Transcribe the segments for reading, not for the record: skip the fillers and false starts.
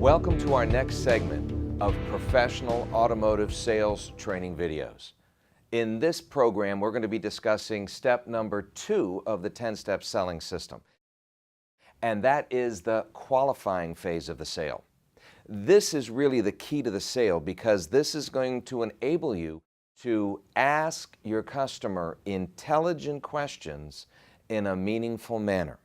Welcome to our next segment of professional automotive sales training videos. In this program, we're going to be discussing step number 2 of the 10-step selling system, and that is the qualifying phase of the sale. This is really the key to the sale because this is going to enable you to ask your customer intelligent questions in a meaningful manner.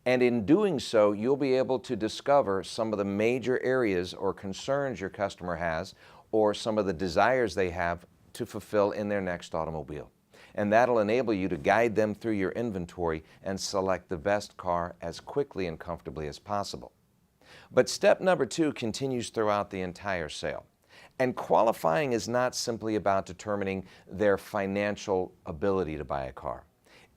And in doing so, you'll be able to discover some of the major areas or concerns your customer has or some of the desires they have to fulfill in their next automobile. And that'll enable you to guide them through your inventory and select the best car as quickly and comfortably as possible. But step number 2 continues throughout the entire sale. And qualifying is not simply about determining their financial ability to buy a car.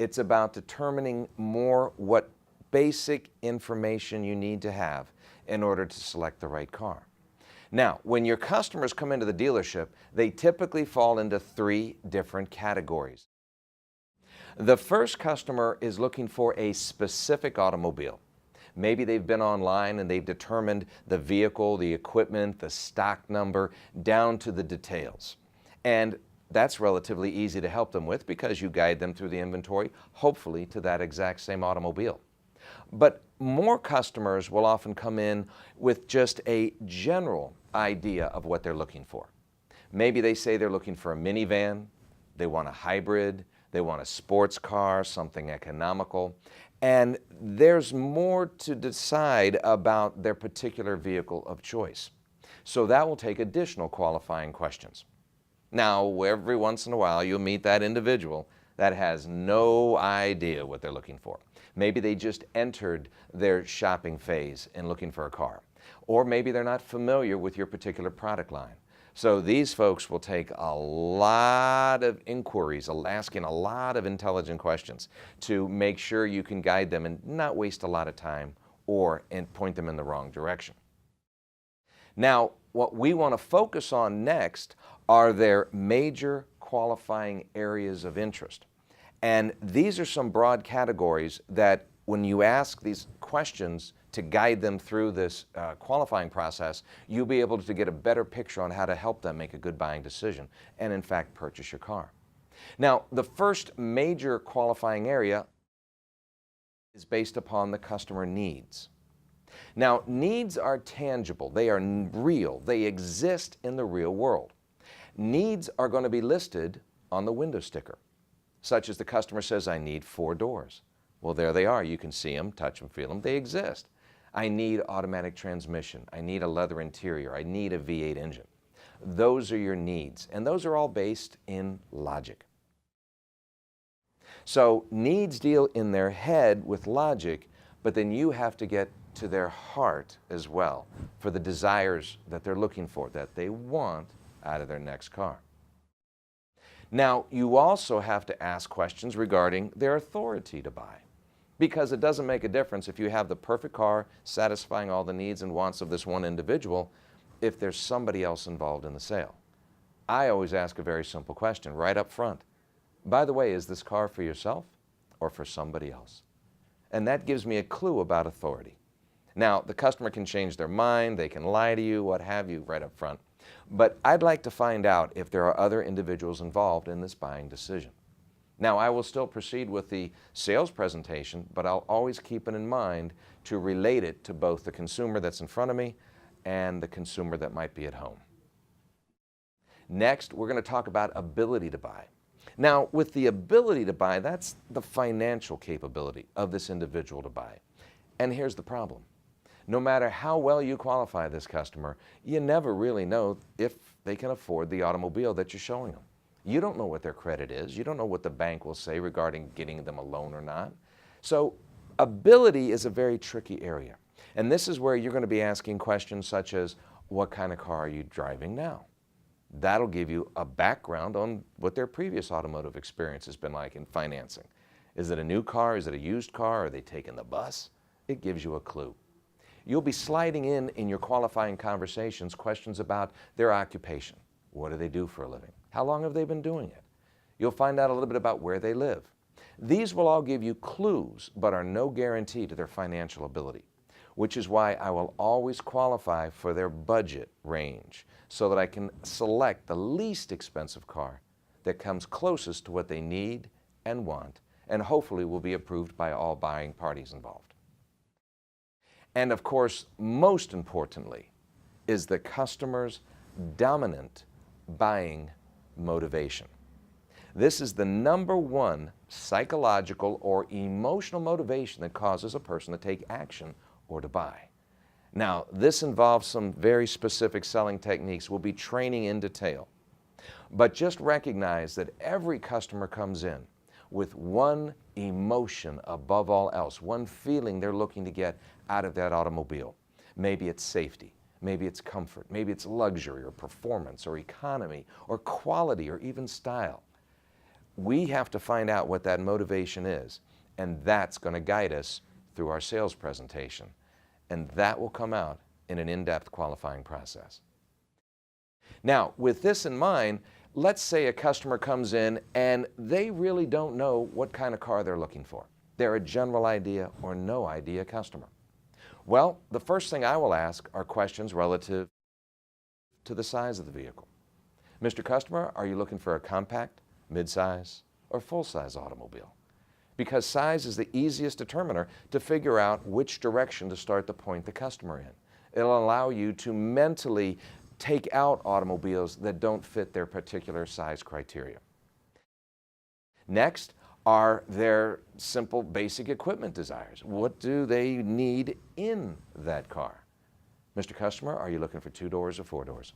It's about determining more what basic information you need to have in order to select the right car. Now, when your customers come into the dealership, they typically fall into 3 different categories. The first customer is looking for a specific automobile. Maybe they've been online and they've determined the vehicle, the equipment, the stock number, down to the details. And that's relatively easy to help them with because you guide them through the inventory, hopefully to that exact same automobile. But more customers will often come in with just a general idea of what they're looking for. Maybe they say they're looking for a minivan, they want a hybrid, they want a sports car, something economical, and there's more to decide about their particular vehicle of choice. So that will take additional qualifying questions. Now, every once in a while, you'll meet that individual that has no idea what they're looking for. Maybe they just entered their shopping phase in looking for a car. Or maybe they're not familiar with your particular product line. So these folks will take a lot of inquiries, asking a lot of intelligent questions to make sure you can guide them and not waste a lot of time or point them in the wrong direction. Now, what we want to focus on next are their major qualifying areas of interest. And these are some broad categories that when you ask these questions to guide them through this qualifying process, you'll be able to get a better picture on how to help them make a good buying decision and in fact purchase your car. Now, the first major qualifying area is based upon the customer needs. Now, needs are tangible, they are real, they exist in the real world. Needs are going to be listed on the window sticker, such as the customer says, I need 4 doors. Well, there they are. You can see them, touch them, feel them. They exist. I need automatic transmission. I need a leather interior. I need a V8 engine. Those are your needs, and those are all based in logic. So needs deal in their head with logic, but then you have to get to their heart as well for the desires that they're looking for, that they want out of their next car. Now, you also have to ask questions regarding their authority to buy, because it doesn't make a difference if you have the perfect car satisfying all the needs and wants of this one individual if there's somebody else involved in the sale. I always ask a very simple question right up front. By the way, is this car for yourself or for somebody else? And that gives me a clue about authority. Now, the customer can change their mind, they can lie to you, what have you, right up front. But I'd like to find out if there are other individuals involved in this buying decision. Now, I will still proceed with the sales presentation, but I'll always keep it in mind to relate it to both the consumer that's in front of me and the consumer that might be at home. Next, we're going to talk about ability to buy. Now, with the ability to buy, that's the financial capability of this individual to buy. And here's the problem. No matter how well you qualify this customer, you never really know if they can afford the automobile that you're showing them. You don't know what their credit is. You don't know what the bank will say regarding getting them a loan or not. So ability is a very tricky area. And this is where you're going to be asking questions such as, what kind of car are you driving now? That'll give you a background on what their previous automotive experience has been like in financing. Is it a new car? Is it a used car? Are they taking the bus? It gives you a clue. You'll be sliding in your qualifying conversations questions about their occupation. What do they do for a living? How long have they been doing it? You'll find out a little bit about where they live. These will all give you clues, but are no guarantee to their financial ability. which is why I will always qualify for their budget range so that I can select the least expensive car that comes closest to what they need and want, and hopefully will be approved by all buying parties involved. And of course, most importantly, is the customer's dominant buying motivation. This is the number one psychological or emotional motivation that causes a person to take action or to buy. Now, this involves some very specific selling techniques we'll be training in detail. But just recognize that every customer comes in with one emotion above all else, one feeling they're looking to get out of that automobile. Maybe it's safety, maybe it's comfort, maybe it's luxury or performance or economy or quality or even style. We have to find out what that motivation is, and that's going to guide us through our sales presentation. And that will come out in an in-depth qualifying process. Now, with this in mind, let's say a customer comes in and they really don't know what kind of car they're looking for. They're a general idea or no idea customer. Well, the first thing I will ask are questions relative to the size of the vehicle. Mr. Customer, are you looking for a compact, mid-size, or full-size automobile? Because size is the easiest determiner to figure out which direction to start to point the customer in. It'll allow you to mentally take out automobiles that don't fit their particular size criteria. Next are their simple basic equipment desires. What do they need in that car? Mr. Customer, are you looking for 2 doors or 4 doors?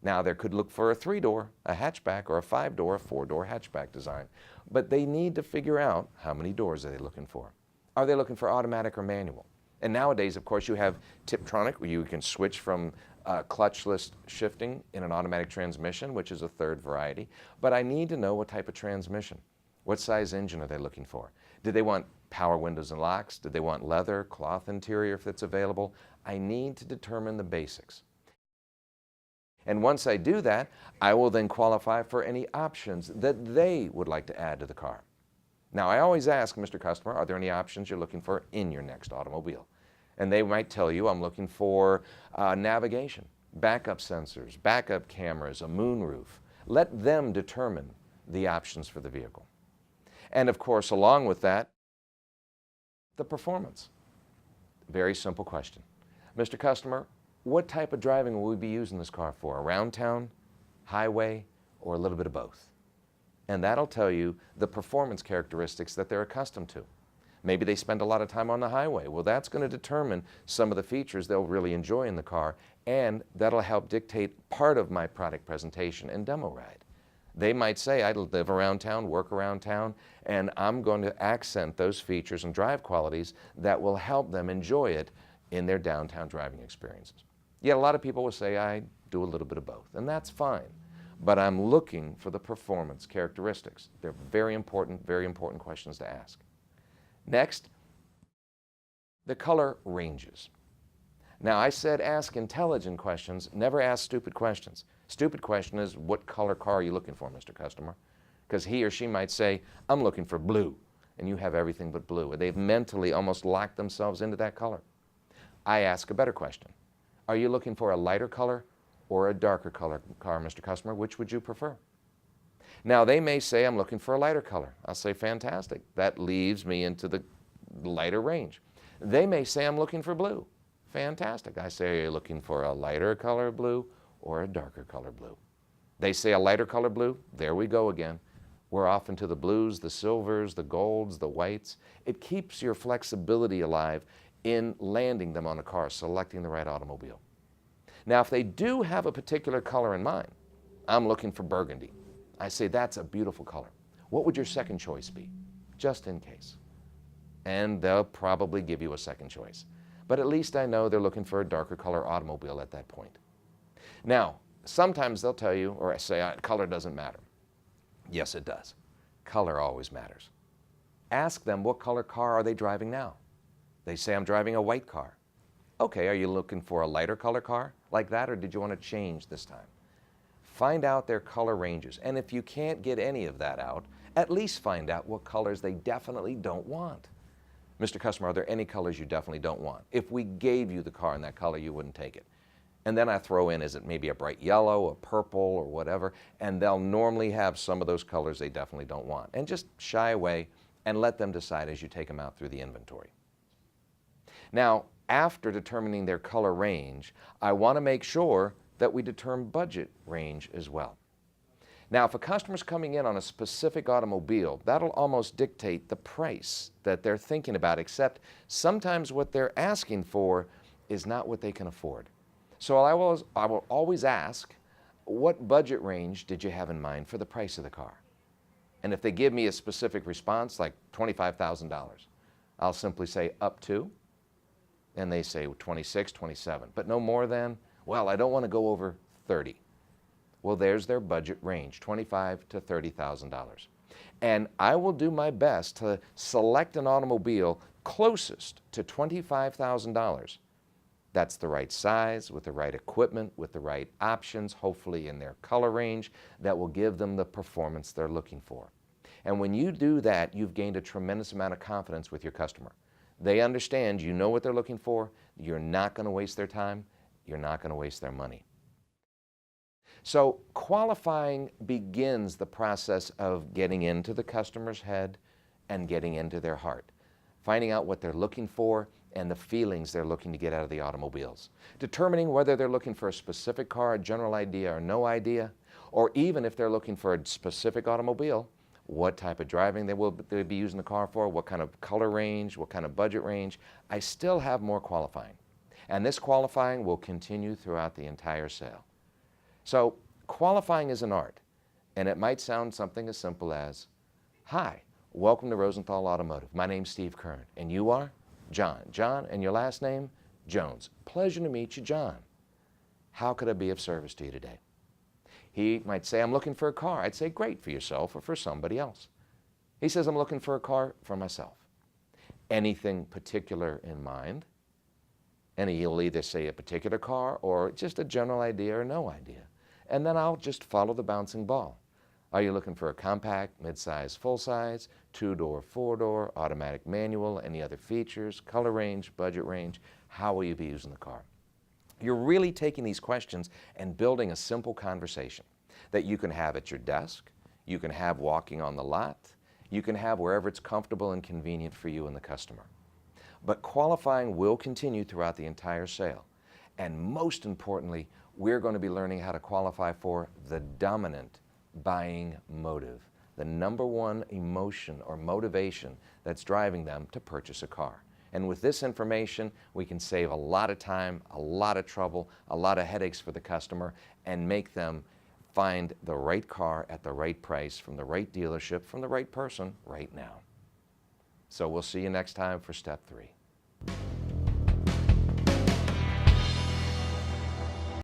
Now, they could look for a 3-door, a hatchback, or a 5-door, a 4-door hatchback design. But they need to figure out how many doors are they looking for. Are they looking for automatic or manual? And nowadays, of course, you have Tiptronic, where you can switch from clutchless shifting in an automatic transmission, which is a third variety. But I need to know what type of transmission. What size engine are they looking for? Do they want power windows and locks? Do they want leather, cloth interior if it's available? I need to determine the basics. And once I do that, I will then qualify for any options that they would like to add to the car. Now, I always ask, Mr. Customer, are there any options you're looking for in your next automobile? And they might tell you, I'm looking for navigation, backup sensors, backup cameras, a moonroof. Let them determine the options for the vehicle. And of course, along with that, the performance. Very simple question. Mr. Customer, what type of driving will we be using this car for? Around town, highway, or a little bit of both? And that'll tell you the performance characteristics that they're accustomed to. Maybe they spend a lot of time on the highway. Well, that's going to determine some of the features they'll really enjoy in the car, and that'll help dictate part of my product presentation and demo ride. They might say, I live around town, work around town, and I'm going to accent those features and drive qualities that will help them enjoy it in their downtown driving experiences. Yet a lot of people will say, I do a little bit of both, and that's fine. But I'm looking for the performance characteristics. They're very important questions to ask. Next, the color ranges. Now, I said ask intelligent questions, never ask stupid questions. Stupid question is, what color car are you looking for, Mr. Customer? Because he or she might say, I'm looking for blue, and you have everything but blue. They've mentally almost locked themselves into that color. I ask a better question. Are you looking for a lighter color or a darker color car, Mr. Customer? Which would you prefer? Now, they may say, I'm looking for a lighter color. I'll say, fantastic. That leaves me into the lighter range. They may say, I'm looking for blue. Fantastic. I say, are you looking for a lighter color blue or a darker color blue? They say a lighter color blue. There we go again. We're off into the blues, the silvers, the golds, the whites. It keeps your flexibility alive in landing them on a car, selecting the right automobile. Now, if they do have a particular color in mind, I'm looking for burgundy. I say, that's a beautiful color. What would your second choice be? Just in case. And they'll probably give you a second choice. But at least I know they're looking for a darker color automobile at that point. Now, sometimes they'll tell you, or say, color doesn't matter. Yes, it does. Color always matters. Ask them, what color car are they driving now? They say, I'm driving a white car. Okay, are you looking for a lighter color car like that, or did you want to change this time? Find out their color ranges, and if you can't get any of that out, at least find out what colors they definitely don't want. Mr. Customer, are there any colors you definitely don't want? If we gave you the car in that color, you wouldn't take it. And then I throw in, is it maybe a bright yellow, a purple, or whatever? And they'll normally have some of those colors they definitely don't want. And just shy away and let them decide as you take them out through the inventory. Now, after determining their color range, I want to make sure that we determine budget range as well. Now, if a customer's coming in on a specific automobile, that'll almost dictate the price that they're thinking about, except sometimes what they're asking for is not what they can afford. So I will always ask, what budget range did you have in mind for the price of the car? And if they give me a specific response, like $25,000, I'll simply say up to, and they say 26, 27, but no more than, well, I don't want to go over 30. Well, there's their budget range, $25,000 to $30,000. And I will do my best to select an automobile closest to $25,000. That's the right size, with the right equipment, with the right options, hopefully in their color range, that will give them the performance they're looking for. And when you do that, you've gained a tremendous amount of confidence with your customer. They understand you know what they're looking for, you're not going to waste their time, you're not going to waste their money. So qualifying begins the process of getting into the customer's head and getting into their heart, finding out what they're looking for and the feelings they're looking to get out of the automobiles, determining whether they're looking for a specific car, a general idea or no idea, or even if they're looking for a specific automobile, what type of driving they will be using the car for, what kind of color range, what kind of budget range. I still have more qualifying. And this qualifying will continue throughout the entire sale. So qualifying is an art, and it might sound something as simple as, hi, welcome to Rosenthal Automotive. My name's Steve Kern, and you are? John. John, and your last name? Jones. Pleasure to meet you, John. How could I be of service to you today? He might say, I'm looking for a car. I'd say, great, for yourself or for somebody else. He says, I'm looking for a car for myself. Anything particular in mind? And he'll either say a particular car or just a general idea or no idea. And then I'll just follow the bouncing ball. Are you looking for a compact, midsize, full-size, two-door, four-door, automatic manual, any other features, color range, budget range? How will you be using the car? You're really taking these questions and building a simple conversation that you can have at your desk, you can have walking on the lot, you can have wherever it's comfortable and convenient for you and the customer. But qualifying will continue throughout the entire sale. And most importantly, we're going to be learning how to qualify for the dominant buying motive, the number one emotion or motivation that's driving them to purchase a car. And with this information, we can save a lot of time, a lot of trouble, a lot of headaches for the customer, and make them find the right car at the right price from the right dealership, from the right person right now. So we'll see you next time for step 3.